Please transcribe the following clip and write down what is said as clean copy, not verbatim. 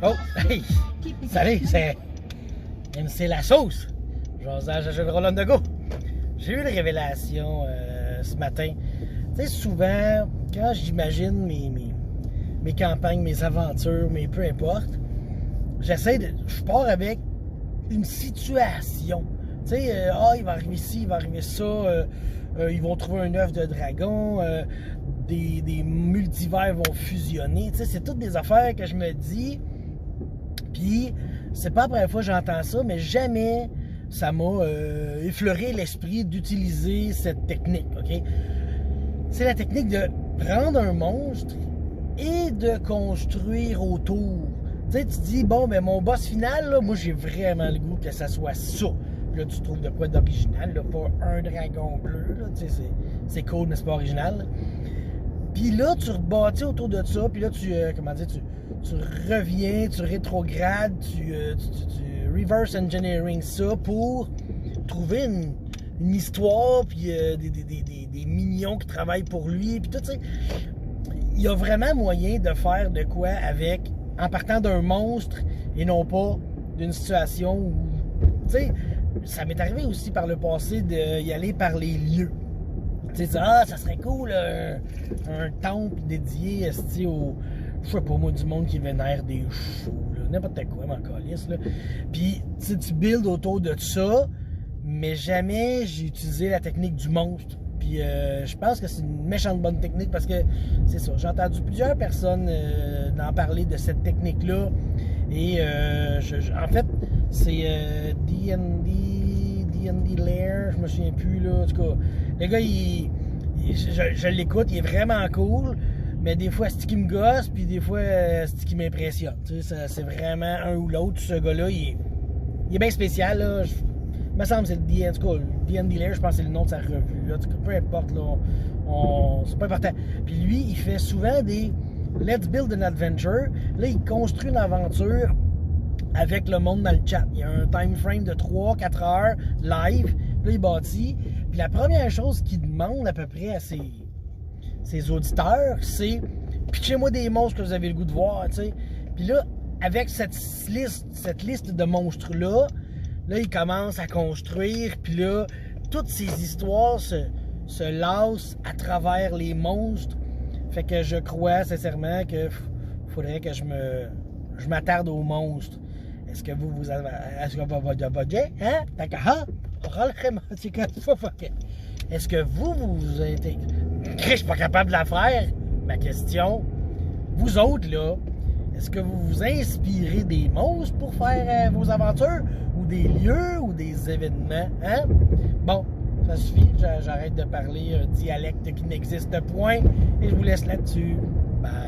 Oh, hey! Salut, c'est MC La Sauce. Jasage à jeu de Roland de Go. J'ai eu une révélation ce matin. Tu sais, souvent, quand j'imagine mes campagnes, mes aventures, mais peu importe, je pars avec une situation. Tu sais, il va arriver ci, il va arriver ça, ils vont trouver un œuf de dragon, des multivers vont fusionner. Tu sais, c'est toutes des affaires que je me dis. Puis, c'est pas la première fois que j'entends ça, mais jamais ça m'a effleuré l'esprit d'utiliser cette technique, OK? C'est la technique de prendre un monstre et de construire autour. Tu sais, tu dis, bon, ben mon boss final, là, moi, j'ai vraiment le goût que ça soit ça. Puis là, tu trouves de quoi d'original, là, pas un dragon bleu, là, tu sais, c'est cool, mais c'est pas original, là. Puis là, tu rebâtis autour de ça, puis là, tu reviens, tu rétrogrades, tu reverse engineering ça pour trouver une histoire, puis des minions qui travaillent pour lui, puis tout, tu sais. Il y a vraiment moyen de faire de quoi avec, en partant d'un monstre et non pas d'une situation où, tu sais, ça m'est arrivé aussi par le passé d'y aller par les lieux. Tu sais, ça serait cool, un temple dédié au, je sais pas moi, du monde qui vénère des chevaux, n'importe quoi, m'en calisse, là. Puis, tu builds autour de ça, mais jamais j'ai utilisé la technique du monstre. Puis, je pense que c'est une méchante bonne technique parce que, c'est ça, j'ai entendu plusieurs personnes en parler de cette technique-là. Et, en fait, c'est D&D Lair, je me souviens plus, là. En tout cas, le gars, je l'écoute, il est vraiment cool, mais des fois, c'est qui me gosse, puis des fois, c'est qui m'impressionne. Tu sais, c'est vraiment un ou l'autre. Ce gars-là, il est bien spécial, là. Il me semble que c'est le D&D Lair, je pense que c'est le nom de sa revue. Là. Peu importe, là, c'est pas important. Puis lui, il fait souvent des Let's Build an Adventure. Là, il construit une aventure avec le monde dans le chat. Il y a un time frame de 3-4 heures live. Puis là, il bâtit. Puis la première chose qu'il demande à peu près à ses auditeurs, c'est pitchez-moi des monstres que vous avez le goût de voir, tu sais. Puis là, avec cette liste de monstres-là, là, il commence à construire. Puis là, toutes ces histoires se lassent à travers les monstres. Fait que je crois sincèrement que faudrait que je m'attarde aux monstres. Est-ce que vous avez... Est-ce que vous budget? Hein? Est-ce que vous êtes... Je suis pas capable de la faire. Ma question, vous autres, là, est-ce que vous vous inspirez des monstres pour faire vos aventures? Ou des lieux? Ou des événements? Hein? Bon, ça suffit. J'arrête de parler un dialecte qui n'existe point. Et je vous laisse là-dessus. Bye.